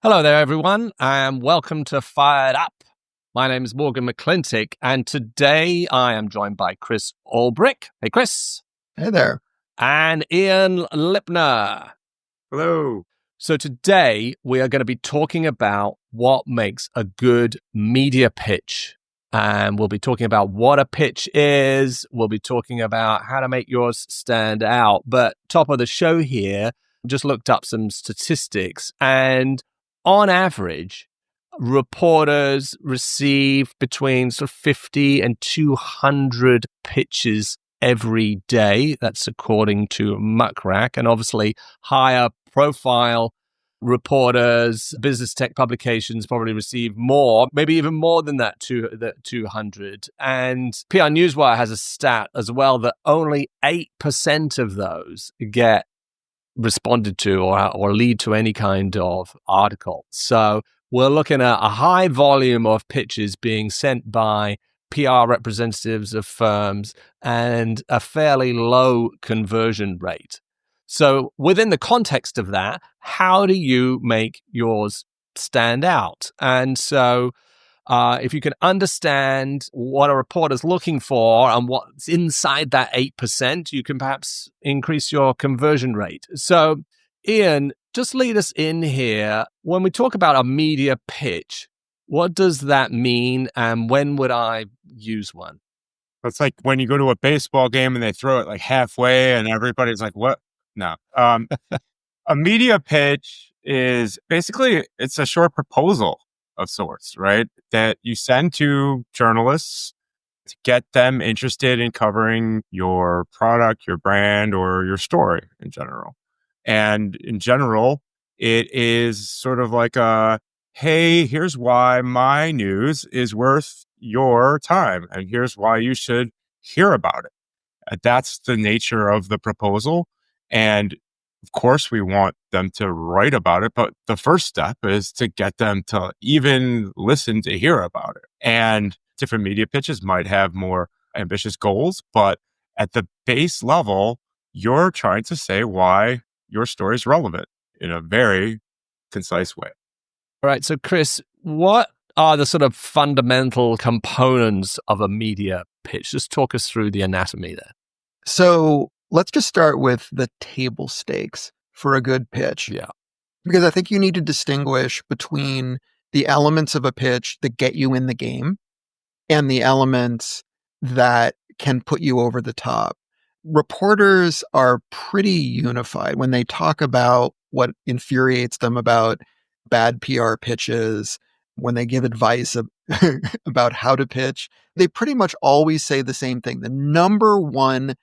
Hello there, everyone, and welcome to Fired Up. My name is Morgan McLintic, and today I am joined by Chris Ulbrich. Hey, Chris. Hey there. And Ian Lipner. Hello. So today we are going to be talking about what makes a good media pitch. And we'll be talking about what a pitch is. We'll be talking about how to make yours stand out. But top of the show here, just looked up some statistics, and on average, reporters receive between sort of 50 and 200 pitches every day. That's according to Muckrack. And obviously, higher profile reporters, business tech publications probably receive more, maybe even more than that, 200. And PR Newswire has a stat as well that only 8% of those get responded to or lead to any kind of article. So we're looking at a high volume of pitches being sent by PR representatives of firms and a fairly low conversion rate. So within the context of that, how do you make yours stand out? And so if you can understand what a reporter's looking for and what's inside that 8%, you can perhaps increase your conversion rate. So, Ian, just lead us in here. When we talk about a media pitch, what does that mean, and when would I use one? It's like when you go to a baseball game and they throw it like halfway and everybody's like, what? No. A media pitch is basically, it's a short proposal of sorts, right? That you send to journalists to get them interested in covering your product, your brand, or your story in general. And in general, it is sort of like hey, here's why my news is worth your time. And here's why you should hear about it. That's the nature of the proposal. And of course, we want them to write about it, but the first step is to get them to even listen to hear about it. And different media pitches might have more ambitious goals, but at the base level, you're trying to say why your story is relevant in a very concise way. All right. So, Chris, what are the sort of fundamental components of a media pitch? Just talk us through the anatomy there. So let's just start with the table stakes for a good pitch. Yeah. Because I think you need to distinguish between the elements of a pitch that get you in the game and the elements that can put you over the top. Reporters are pretty unified when they talk about what infuriates them about bad PR pitches, when they give advice about how to pitch. They pretty much always say the same thing. The number one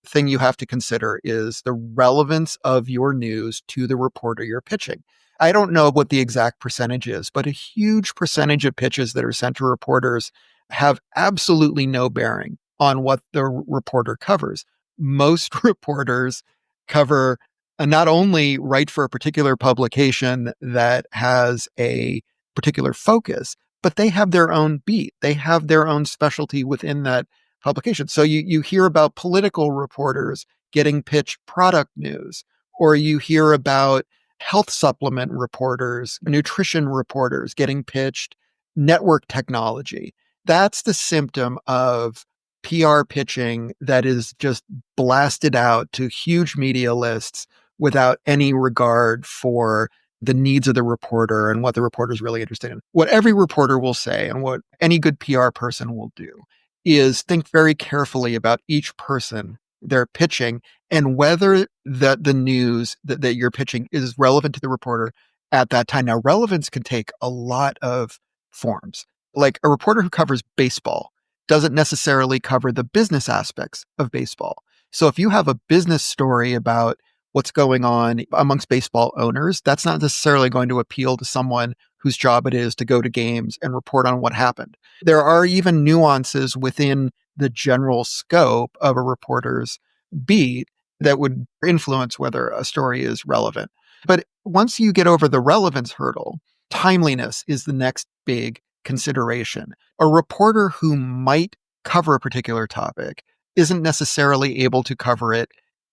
thing you have to consider is the relevance of your news to the reporter you're pitching. I don't know what the exact percentage is, but a huge percentage of pitches that are sent to reporters have absolutely no bearing on what the reporter covers. Most reporters cover not only write for a particular publication that has a particular focus, but they have their own beat. They have their own specialty within that publication. So you hear about political reporters getting pitched product news, or you hear about health supplement reporters, nutrition reporters getting pitched network technology. That's the symptom of PR pitching that is just blasted out to huge media lists without any regard for the needs of the reporter and what the reporter is really interested in. What every reporter will say and what any good PR person will do is think very carefully about each person they're pitching and whether the news that you're pitching is relevant to the reporter at that time. Now, relevance can take a lot of forms. Like a reporter who covers baseball doesn't necessarily cover the business aspects of baseball. So if you have a business story about what's going on amongst baseball owners, that's not necessarily going to appeal to someone whose job it is to go to games and report on what happened. There are even nuances within the general scope of a reporter's beat that would influence whether a story is relevant. But once you get over the relevance hurdle, timeliness is the next big consideration. A reporter who might cover a particular topic isn't necessarily able to cover it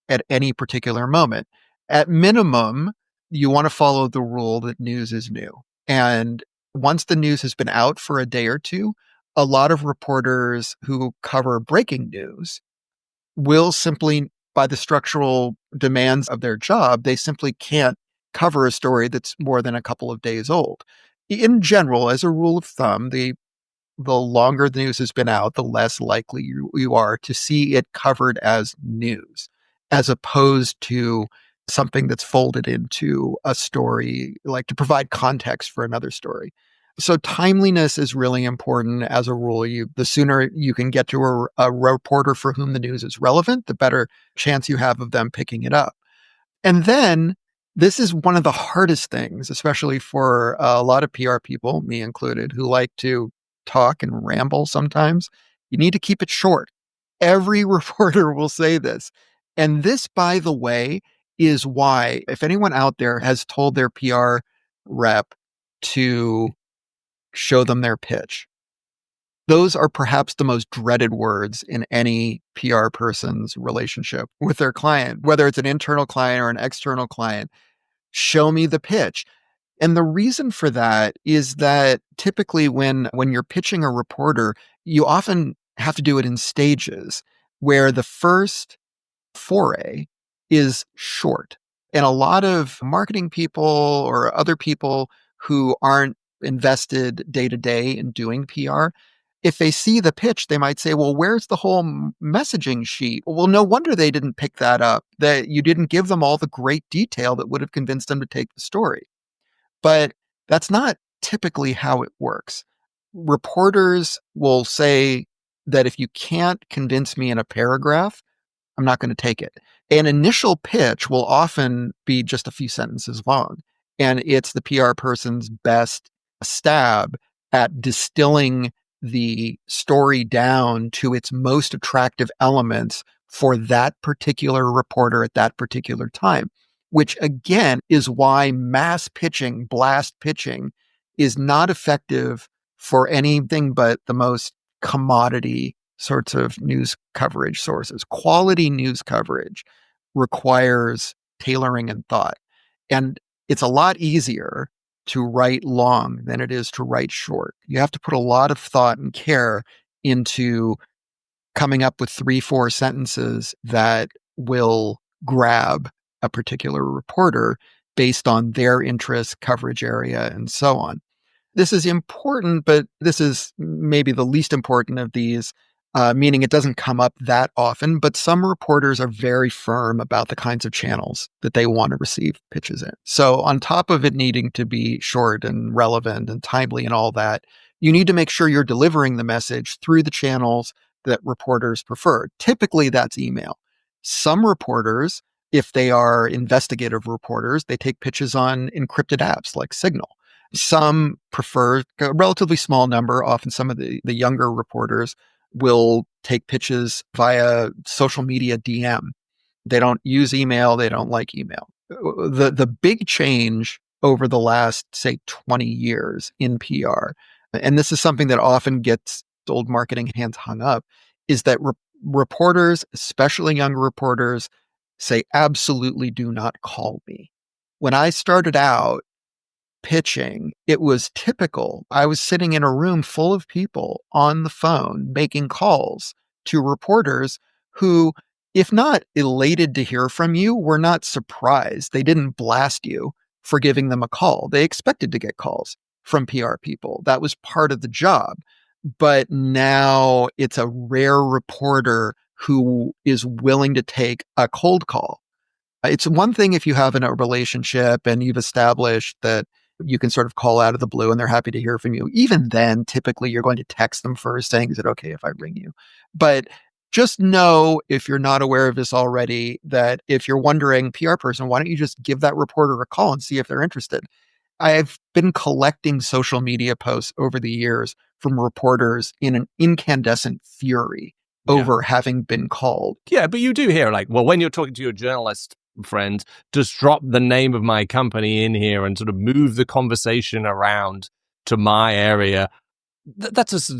at any particular moment. At minimum, you want to follow the rule that news is new. And once the news has been out for a day or two, a lot of reporters who cover breaking news will simply, by the structural demands of their job, they simply can't cover a story that's more than a couple of days old. In general, as a rule of thumb, the longer the news has been out, the less likely you are to see it covered as news, as opposed to something that's folded into a story, like to provide context for another story. So timeliness is really important as a rule. The sooner you can get to a reporter for whom the news is relevant, the better chance you have of them picking it up. And then this is one of the hardest things, especially for a lot of PR people, me included, who like to talk and ramble sometimes. You need to keep it short. Every reporter will say this. And this, by the way, is why, if anyone out there has told their PR rep to show them their pitch, those are perhaps the most dreaded words in any PR person's relationship with their client, whether it's an internal client or an external client. Show me the pitch. And the reason for that is that typically when you're pitching a reporter, you often have to do it in stages where the first foray is short. And a lot of marketing people or other people who aren't invested day to day in doing PR, if they see the pitch, they might say, well, where's the whole messaging sheet? Well, no wonder they didn't pick that up, that you didn't give them all the great detail that would have convinced them to take the story. But that's not typically how it works. Reporters will say that if you can't convince me in a paragraph, I'm not going to take it. An initial pitch will often be just a few sentences long, and it's the PR person's best stab at distilling the story down to its most attractive elements for that particular reporter at that particular time, which again is why mass pitching, blast pitching is not effective for anything but the most commodity sorts of news coverage sources. Quality news coverage requires tailoring and thought. And it's a lot easier to write long than it is to write short. You have to put a lot of thought and care into coming up with 3-4 sentences that will grab a particular reporter based on their interest, coverage area, and so on. This is important, but this is maybe the least important of these, meaning it doesn't come up that often, but some reporters are very firm about the kinds of channels that they want to receive pitches in. So on top of it needing to be short and relevant and timely and all that, you need to make sure you're delivering the message through the channels that reporters prefer. Typically, that's email. Some reporters, if they are investigative reporters, they take pitches on encrypted apps like Signal. Some prefer a relatively small number. Often some of the younger reporters will take pitches via social media DM. They don't use email. They don't like email. The big change over the last, say, 20 years in PR, and this is something that often gets old marketing hands hung up, is that reporters, especially younger reporters, say, absolutely do not call me. When I started out pitching, it was typical. I was sitting in a room full of people on the phone making calls to reporters who, if not elated to hear from you, were not surprised. They didn't blast you for giving them a call. They expected to get calls from PR people. That was part of the job. But now it's a rare reporter who is willing to take a cold call. It's one thing if you have a relationship and you've established that you can sort of call out of the blue and they're happy to hear from you. Even then, typically you're going to text them first saying, is it okay if I ring you? But just know, if you're not aware of this already, that if you're wondering, PR person, why don't you just give that reporter a call and see if they're interested? I've been collecting social media posts over the years from reporters in an incandescent fury over having been called. Yeah, but you do hear like, well, when you're talking to your journalist friend, just drop the name of my company in here and sort of move the conversation around to my area. That's just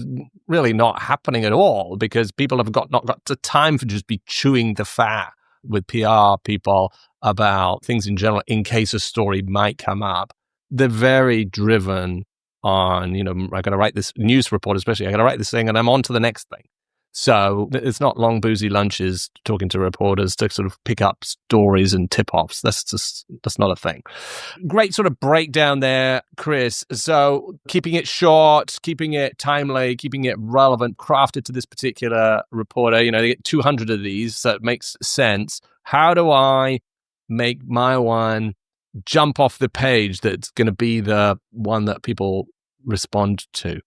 really not happening at all, because people have not got the time for just be chewing the fat with PR people about things in general in case a story might come up. They're very driven on, I got to write this news report, especially. I got to write this thing and I'm on to the next thing. So it's not long, boozy lunches talking to reporters to sort of pick up stories and tip-offs. That's not a thing. Great sort of breakdown there, Chris. So keeping it short, keeping it timely, keeping it relevant, crafted to this particular reporter. They get 200 of these, so it makes sense. How do I make my one jump off the page that's going to be the one that people respond to?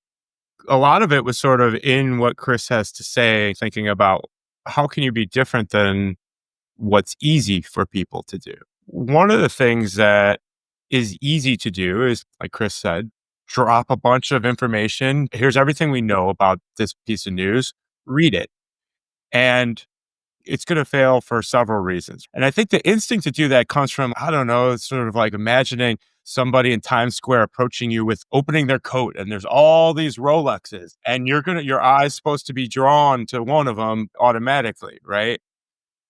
A lot of it was sort of in what Chris has to say, thinking about how can you be different than what's easy for people to do. One of the things that is easy to do is, like Chris said, drop a bunch of information. Here's everything we know about this piece of news. Read it. And it's going to fail for several reasons. And I think the instinct to do that comes from, I don't know, it's sort of like imagining somebody in Times Square approaching you with opening their coat and there's all these Rolexes and your eye's supposed to be drawn to one of them automatically, right?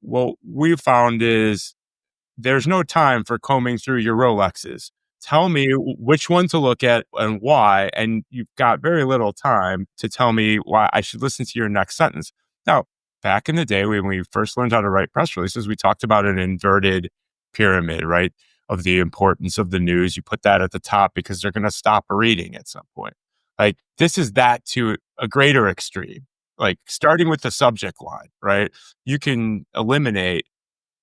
What we found is there's no time for combing through your Rolexes. Tell me which one to look at and why. And you've got very little time to tell me why I should listen to your next sentence. Now, back in the day when we first learned how to write press releases, we talked about an inverted pyramid, right? Of the importance of the news. You put that at the top because they're going to stop reading at some point. Like this is that to a greater extreme, like starting with the subject line, right? You can eliminate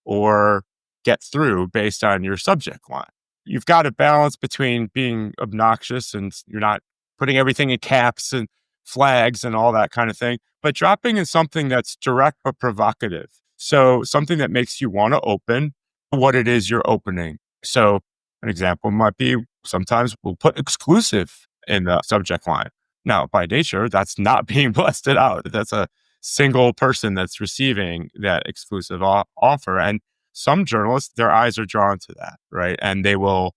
or get through based on your subject line. You've got a balance between being obnoxious and you're not putting everything in caps and flags and all that kind of thing, but dropping in something that's direct but provocative. So something that makes you want to open what it is you're opening. So an example might be sometimes we'll put exclusive in the subject line. Now, by nature, that's not being blasted out. That's a single person that's receiving that exclusive offer. And some journalists, their eyes are drawn to that, right? And they will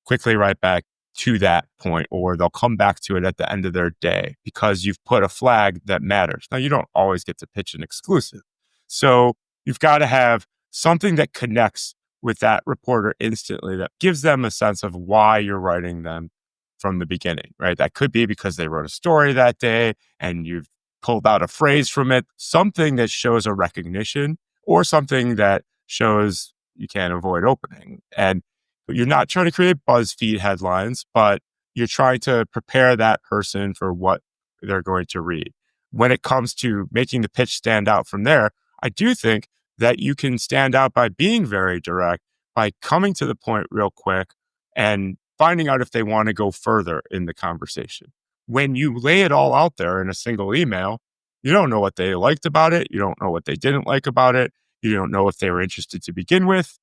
quickly write back to that point, or they'll come back to it at the end of their day because you've put a flag that matters. Now, you don't always get to pitch an exclusive. So you've got to have something that connects with that reporter instantly, that gives them a sense of why you're writing them from the beginning, right? That could be because they wrote a story that day and you've pulled out a phrase from it, something that shows a recognition or something that shows you can't avoid opening. And you're not trying to create BuzzFeed headlines, but you're trying to prepare that person for what they're going to read. When it comes to making the pitch stand out from there, I do think that you can stand out by being very direct, by coming to the point real quick and finding out if they want to go further in the conversation. When you lay it all out there in a single email, you don't know what they liked about it. You don't know what they didn't like about it. You don't know if they were interested to begin with.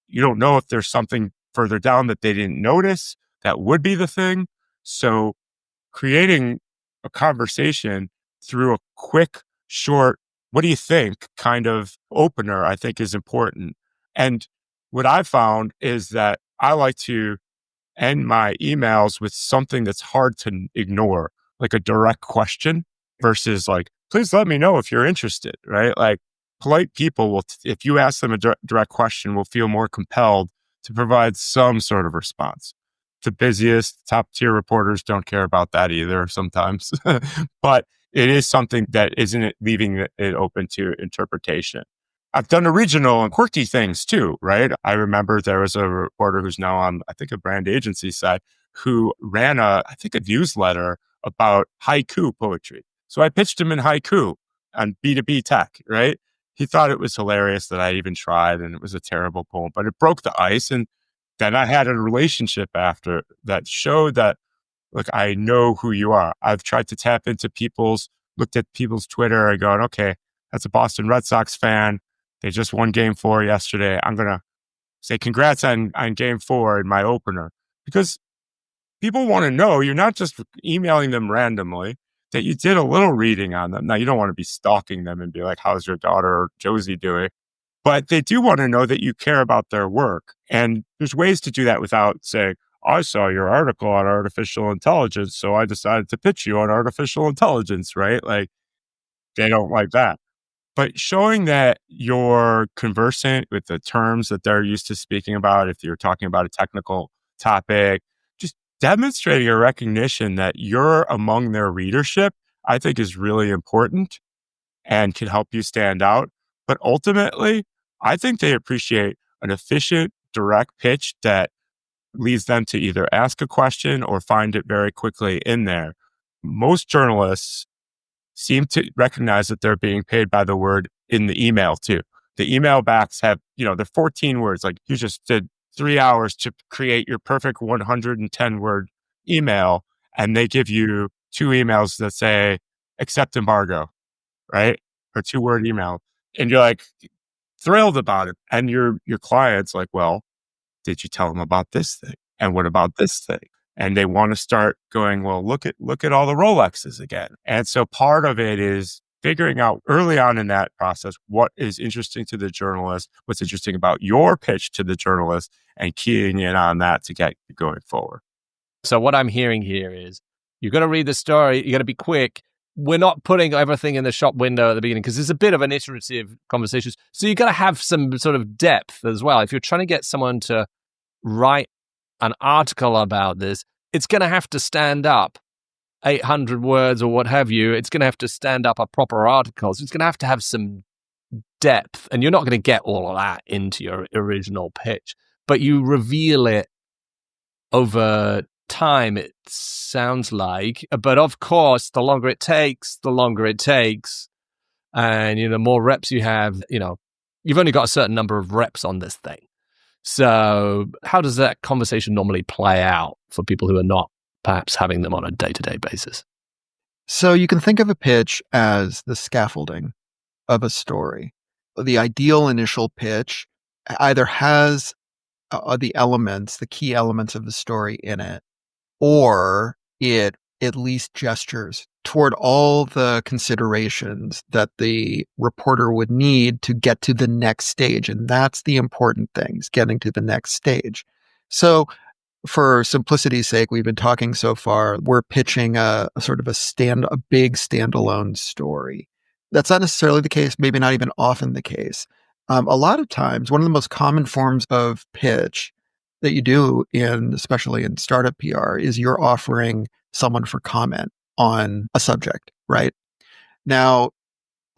You don't know if there's something further down that they didn't notice that would be the thing. So creating a conversation through a quick, short, what do you think kind of opener, I think is important. And what I found is that I like to end my emails with something that's hard to ignore, like a direct question versus like, please let me know if you're interested, right? Like polite people will, if you ask them a direct question, will feel more compelled to provide some sort of response. The busiest top tier reporters don't care about that either sometimes, but it is something that isn't leaving it open to interpretation. I've done original and quirky things too, right? I remember there was a reporter who's now on, I think, a brand agency side who ran a newsletter about haiku poetry. So I pitched him in haiku on B2B tech, right? He thought it was hilarious that I even tried and it was a terrible poem, but it broke the ice. And then I had a relationship after that showed that, look, I know who you are. I've tried to tap into looked at people's Twitter and going, okay, that's a Boston Red Sox fan. They just won game 4 yesterday. I'm going to say congrats on game 4 in my opener, because people want to know you're not just emailing them randomly, that you did a little reading on them. Now, you don't want to be stalking them and be like, how's your daughter Josie doing? But they do want to know that you care about their work. And there's ways to do that without saying, I saw your article on artificial intelligence, so I decided to pitch you on artificial intelligence, right? Like, they don't like that. But showing that you're conversant with the terms that they're used to speaking about, if you're talking about a technical topic, just demonstrating a recognition that you're among their readership, I think is really important and can help you stand out. But ultimately, I think they appreciate an efficient, direct pitch that leads them to either ask a question or find it very quickly in there. Most journalists seem to recognize that they're being paid by the word in the email too. The email backs have, they're 14 words. Like you just did 3 hours to create your perfect 110 word email, and they give you 2 emails that say accept embargo, right? Or 2-word email. And you're like thrilled about it. And your client's like, well, did you tell them about this thing? And what about this thing? And they want to start going, well, look at all the Rolexes again. And so part of it is figuring out early on in that process what is interesting to the journalist, what's interesting about your pitch to the journalist, and keying in on that to get going forward. So what I'm hearing here is you're going to read the story, you're going to be quick. We're not putting everything in the shop window at the beginning because it's a bit of an iterative conversation. So you've got to have some sort of depth as well. If you're trying to get someone to write an article about this, it's going to have to stand up 800 words or what have you. It's going to have to stand up a proper article. So it's going to have some depth, and you're not going to get all of that into your original pitch, but you reveal it over time, it sounds like. But of course, the longer it takes, and the more reps you have, you've only got a certain number of reps on this thing. So how does that conversation normally play out for people who are not perhaps having them on a day-to-day basis? So you can think of a pitch as the scaffolding of a story. The ideal initial pitch either has the key elements of the story in it, or it at least gestures toward all the considerations that the reporter would need to get to the next stage. And that's the important thing, is getting to the next stage. So for simplicity's sake, we've been talking so far, we're pitching a big standalone story. That's not necessarily the case, maybe not even often the case. A lot of times, one of the most common forms of pitch that you do especially in startup PR, is you're offering someone for comment on a subject, right? Now,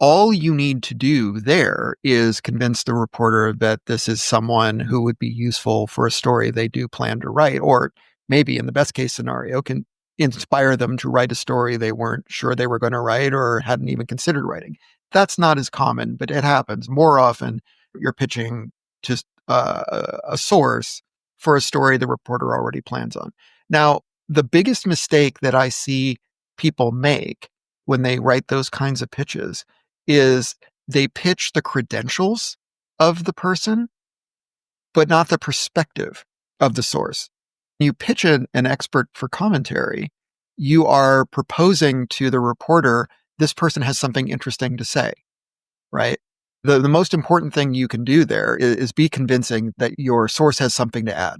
all you need to do there is convince the reporter that this is someone who would be useful for a story they do plan to write, or maybe in the best case scenario, can inspire them to write a story they weren't sure they were going to write or hadn't even considered writing. That's not as common, but it happens. More often, you're pitching just a source for a story the reporter already plans on. Now, the biggest mistake that I see people make when they write those kinds of pitches is they pitch the credentials of the person, but not the perspective of the source. You pitch an expert for commentary, you are proposing to the reporter, this person has something interesting to say, right? The most important thing you can do there is be convincing that your source has something to add.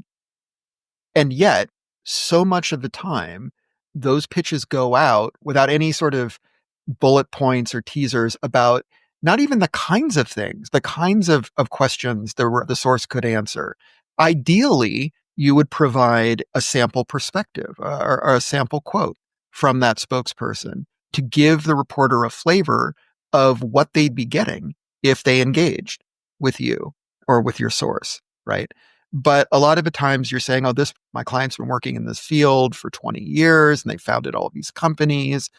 And yet, so much of the time, those pitches go out without any sort of bullet points or teasers about not even the kinds of things, the kinds of questions the source could answer. Ideally, you would provide a sample perspective or a sample quote from that spokesperson to give the reporter a flavor of what they'd be getting if they engaged with you or with your source, right? But a lot of the times you're saying, my client's been working in this field for 20 years and they founded all these companies,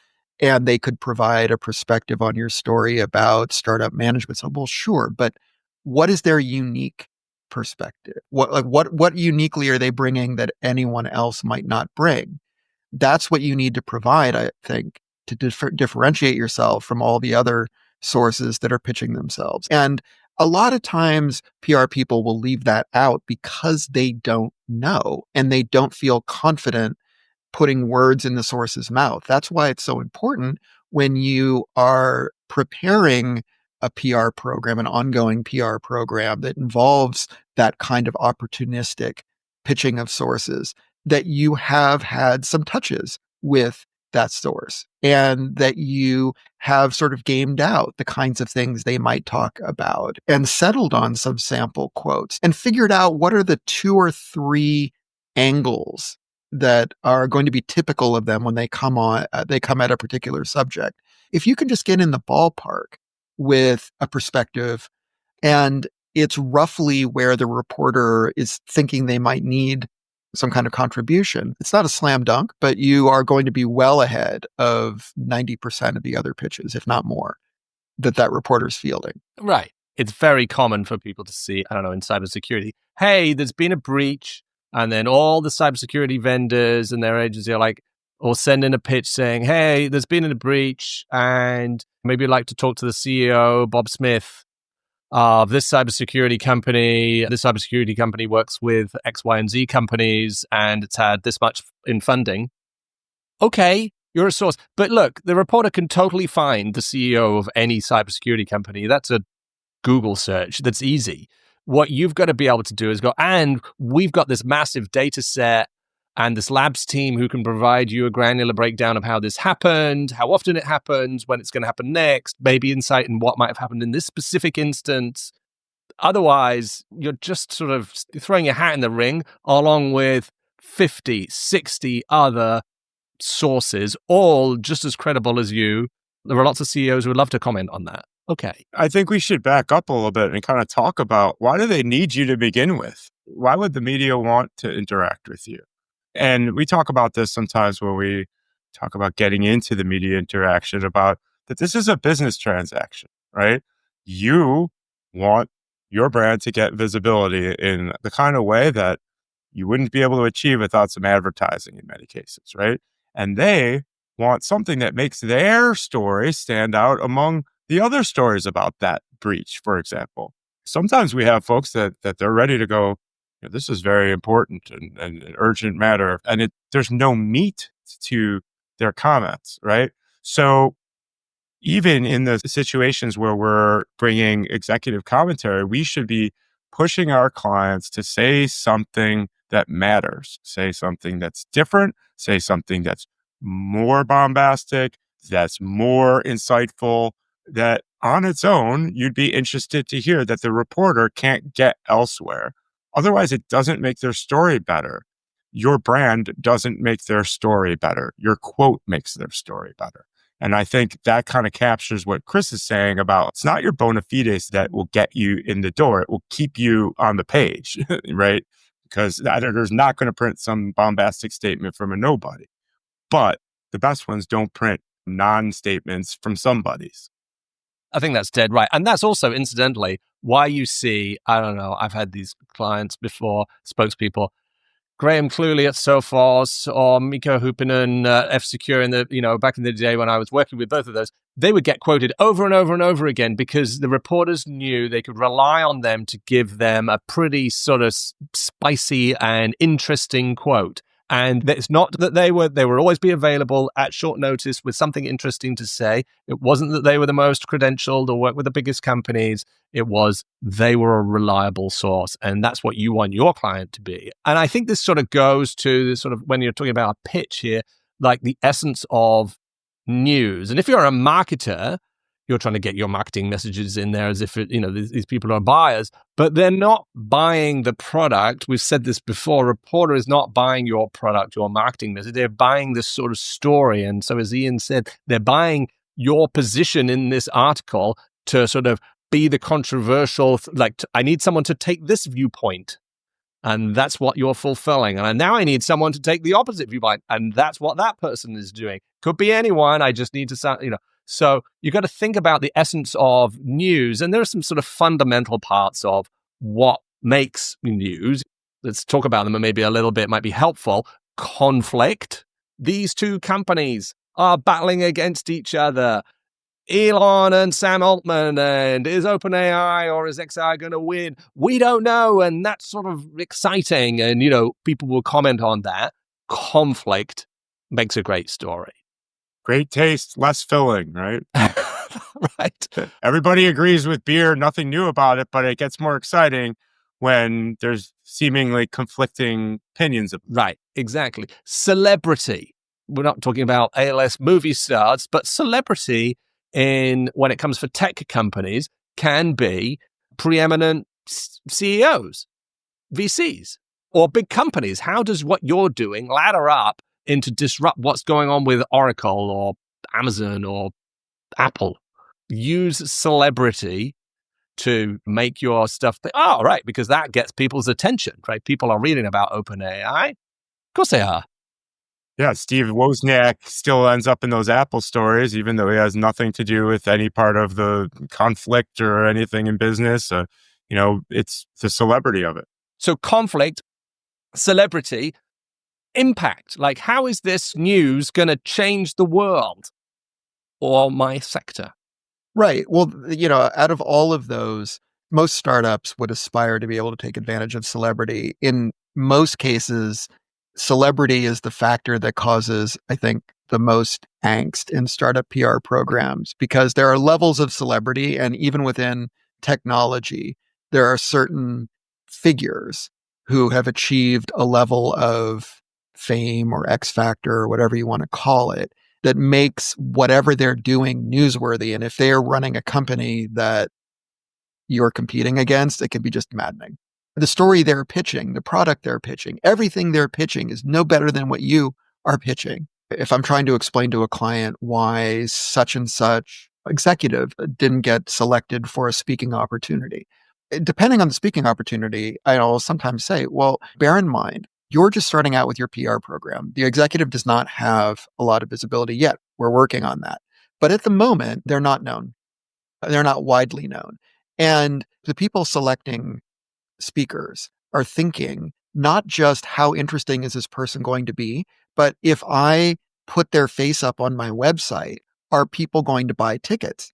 and they could provide a perspective on your story about startup management. So, well, sure, but what is their unique perspective? What uniquely are they bringing that anyone else might not bring? That's what you need to provide, I think, to differentiate yourself from all the other sources that are pitching themselves. And a lot of times PR people will leave that out because they don't know and they don't feel confident putting words in the source's mouth. That's why it's so important when you are preparing a PR program, an ongoing PR program that involves that kind of opportunistic pitching of sources, that you have had some touches with that source and that you have sort of gamed out the kinds of things they might talk about and settled on some sample quotes and figured out what are the 2 or 3 angles that are going to be typical of them when they come at a particular subject. If you can just get in the ballpark with a perspective and it's roughly where the reporter is thinking they might need some kind of contribution. It's not a slam dunk, but you are going to be well ahead of 90% of the other pitches, if not more, that reporter's fielding. Right. It's very common for people to see, I don't know, in cybersecurity, hey, there's been a breach, and then all the cybersecurity vendors and their agency are like, or send in a pitch saying, hey, there's been a breach, and maybe you'd like to talk to the CEO, Bob Smith, of this cybersecurity company. This cybersecurity company works with X, Y, and Z companies, and it's had this much in funding. Okay, you're a source. But look, the reporter can totally find the CEO of any cybersecurity company. That's a Google search. That's easy. What you've got to be able to do is go, and we've got this massive data set and this labs team who can provide you a granular breakdown of how this happened, how often it happens, when it's going to happen next, maybe insight in what might have happened in this specific instance. Otherwise, you're just sort of throwing your hat in the ring along with 50, 60 other sources, all just as credible as you. There are lots of CEOs who would love to comment on that. Okay. I think we should back up a little bit and kind of talk about, why do they need you to begin with? Why would the media want to interact with you? And we talk about this sometimes when we talk about getting into the media interaction, about that this is a business transaction, right? You want your brand to get visibility in the kind of way that you wouldn't be able to achieve without some advertising in many cases, right? And they want something that makes their story stand out among the other stories about that breach, for example. Sometimes we have folks that they're ready to go, this is very important and an urgent matter. And there's no meat to their comments, right? So even in the situations where we're bringing executive commentary, we should be pushing our clients to say something that matters, say something that's different, say something that's more bombastic, that's more insightful, that on its own, you'd be interested to hear that the reporter can't get elsewhere. Otherwise, it doesn't make their story better. Your brand doesn't make their story better. Your quote makes their story better. And I think that kind of captures what Chris is saying about, it's not your bona fides that will get you in the door. It will keep you on the page, right? Because the editor's not going to print some bombastic statement from a nobody. But the best ones don't print non-statements from somebody's. I think that's dead right. And that's also, incidentally, why you see, I don't know, I've had these clients before, spokespeople, Graham Cluley at Sophos or Miko Huppinen at F-Secure back in the day when I was working with both of those, they would get quoted over and over and over again because the reporters knew they could rely on them to give them a pretty sort of spicy and interesting quote. And it's not that they would always be available at short notice with something interesting to say. It wasn't that they were the most credentialed or worked with the biggest companies. It was they were a reliable source. And that's what you want your client to be. And I think this sort of goes to this sort of, when you're talking about a pitch here, like the essence of news. And if you're a marketer, you're trying to get your marketing messages in there as if these people are buyers, but they're not buying the product. We've said this before. A reporter is not buying your product, your marketing message. They're buying this sort of story. And so, as Ian said, they're buying your position in this article to sort of be the controversial, I need someone to take this viewpoint. And that's what you're fulfilling. And now I need someone to take the opposite viewpoint. And that's what that person is doing. Could be anyone. I just need to sound, So you've got to think about the essence of news. And there are some sort of fundamental parts of what makes news. Let's talk about them and maybe a little bit might be helpful. Conflict. These two companies are battling against each other. Elon and Sam Altman, and is OpenAI or is XI going to win? We don't know. And that's sort of exciting. And, people will comment on that. Conflict makes a great story. Great taste, less filling, right? Right. Everybody agrees with beer, nothing new about it, but it gets more exciting when there's seemingly conflicting opinions. Right, exactly. Celebrity. we're not talking about A-list movie stars, but celebrity when it comes for tech companies can be preeminent CEOs, VCs, or big companies. How does what you're doing ladder up into disrupt what's going on with Oracle or Amazon or Apple? Use celebrity to make your stuff right, because that gets people's attention, right? People are reading about OpenAI. Of course they are. Yeah, Steve Wozniak still ends up in those Apple stories, even though he has nothing to do with any part of the conflict or anything in business. It's the celebrity of it. So conflict, celebrity, impact. Like, how is this news going to change the world or my sector? Right. Well, out of all of those, most startups would aspire to be able to take advantage of celebrity. In most cases, celebrity is the factor that causes, I think, the most angst in startup PR programs, because there are levels of celebrity, and even within technology, there are certain figures who have achieved a level of fame or X factor or whatever you want to call it, that makes whatever they're doing newsworthy. And if they are running a company that you're competing against, it can be just maddening. The story they're pitching, the product they're pitching, everything they're pitching is no better than what you are pitching. If I'm trying to explain to a client why such and such executive didn't get selected for a speaking opportunity, depending on the speaking opportunity, I'll sometimes say, well, bear in mind, you're just starting out with your PR program. The executive does not have a lot of visibility yet. We're working on that. But at the moment, they're not known. They're not widely known. And the people selecting speakers are thinking not just how interesting is this person going to be, but if I put their face up on my website, are people going to buy tickets?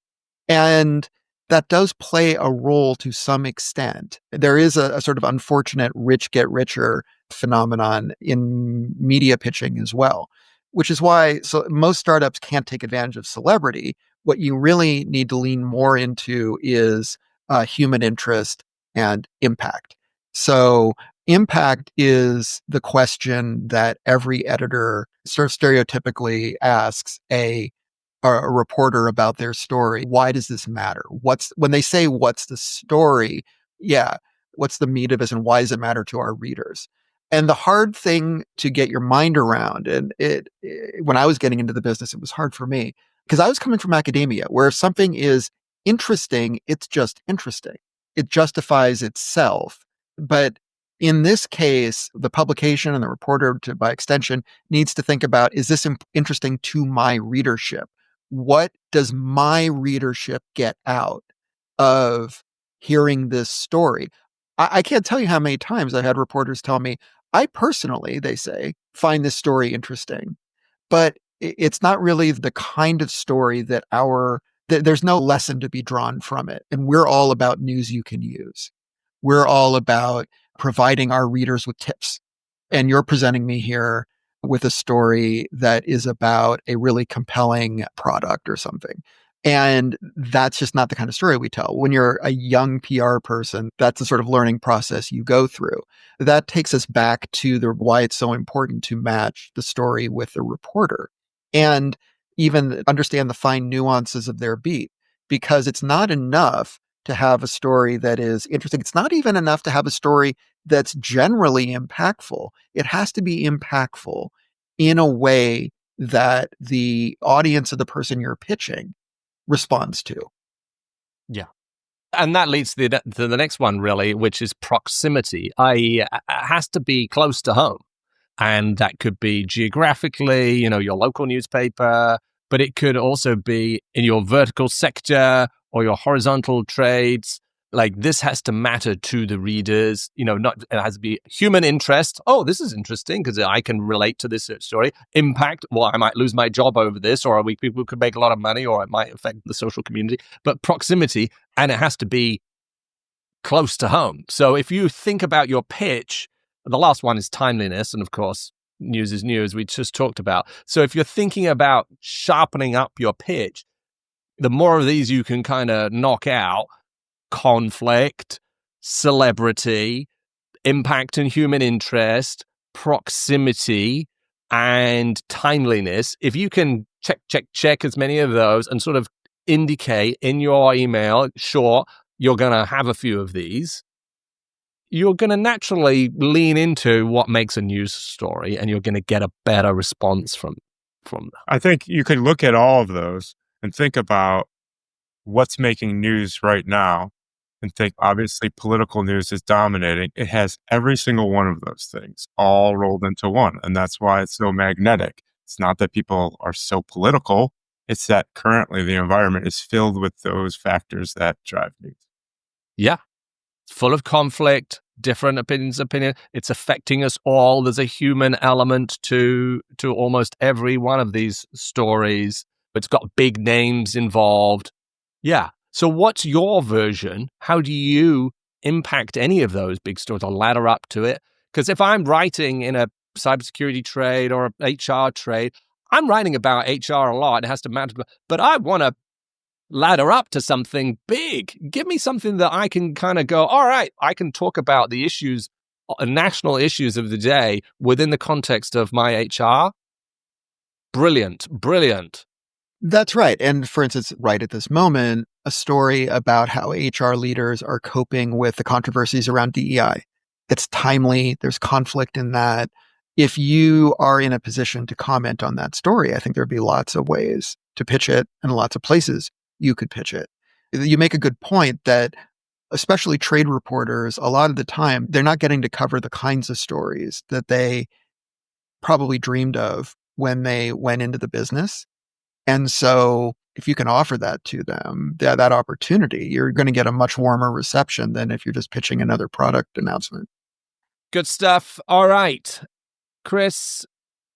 And that does play a role to some extent. There is a sort of unfortunate rich get richer phenomenon in media pitching as well, which is why most startups can't take advantage of celebrity. What you really need to lean more into is human interest and impact. So impact is the question that every editor sort of stereotypically asks a reporter about their story. Why does this matter? When they say, what's the story? Yeah. What's the meat of this and why does it matter to our readers? And the hard thing to get your mind around, and when I was getting into the business, it was hard for me because I was coming from academia, where if something is interesting, it's just interesting. It justifies itself. But in this case, the publication and the reporter, by extension, needs to think about, is this interesting to my readership? What does my readership get out of hearing this story? I can't tell you how many times I've had reporters tell me, I personally, they say, find this story interesting, but it's not really the kind of story that there's no lesson to be drawn from it. And we're all about news you can use. We're all about providing our readers with tips. And you're presenting me here with a story that is about a really compelling product or something. And that's just not the kind of story we tell. When you're a young PR person, that's the sort of learning process you go through. That takes us back to why it's so important to match the story with the reporter and even understand the fine nuances of their beat, because it's not enough to have a story that is interesting. It's not even enough to have a story that's generally impactful. It has to be impactful in a way that the audience of the person you're pitching responds to. Yeah. And that leads to the next one, really, which is proximity, i.e., it has to be close to home. And that could be geographically, your local newspaper, but it could also be in your vertical sector or your horizontal trades. Like, this has to matter to the readers, it has to be human interest. Oh, this is interesting because I can relate to this story. Impact, well, I might lose my job over this, or people could make a lot of money, or it might affect the social community. But proximity, and it has to be close to home. So if you think about your pitch, the last one is timeliness. And of course, news is new, as we just talked about. So if you're thinking about sharpening up your pitch, the more of these you can kind of knock out: conflict, celebrity, impact and human interest, proximity, and timeliness, if you can check as many of those and sort of indicate in your email, sure, you're going to have a few of these, you're going to naturally lean into what makes a news story, and you're going to get a better response from them. I think you could look at all of those and think about what's making news right now, and think, obviously, political news is dominating. It has every single one of those things all rolled into one. And that's why it's so magnetic. It's not that people are so political. It's that currently the environment is filled with those factors that drive news. Yeah. It's full of conflict, different opinion. It's affecting us all. There's a human element to almost every one of these stories. It's got big names involved. Yeah. So what's your version? How do you impact any of those big stories or ladder up to it? Because if I'm writing in a cybersecurity trade or an HR trade, I'm writing about HR a lot. It has to matter. But I want to ladder up to something big. Give me something that I can kind of go, all right, I can talk about the issues, national issues of the day within the context of my HR. Brilliant. That's right. And for instance, right at this moment, a story about how HR leaders are coping with the controversies around DEI. It's timely. There's conflict in that. If you are in a position to comment on that story, I think there'd be lots of ways to pitch it and lots of places you could pitch it. You make a good point that especially trade reporters, a lot of the time, they're not getting to cover the kinds of stories that they probably dreamed of when they went into the business. And so if you can offer that to them, that opportunity, you're going to get a much warmer reception than if you're just pitching another product announcement. Good stuff. All right. Chris,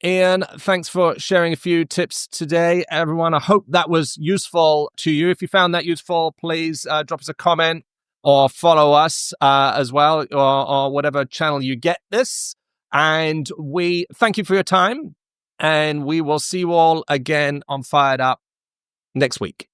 Ian, thanks for sharing a few tips today, everyone. I hope that was useful to you. If you found that useful, please drop us a comment or follow us as well, or whatever channel you get this. And we thank you for your time, and we will see you all again on Fired Up next week.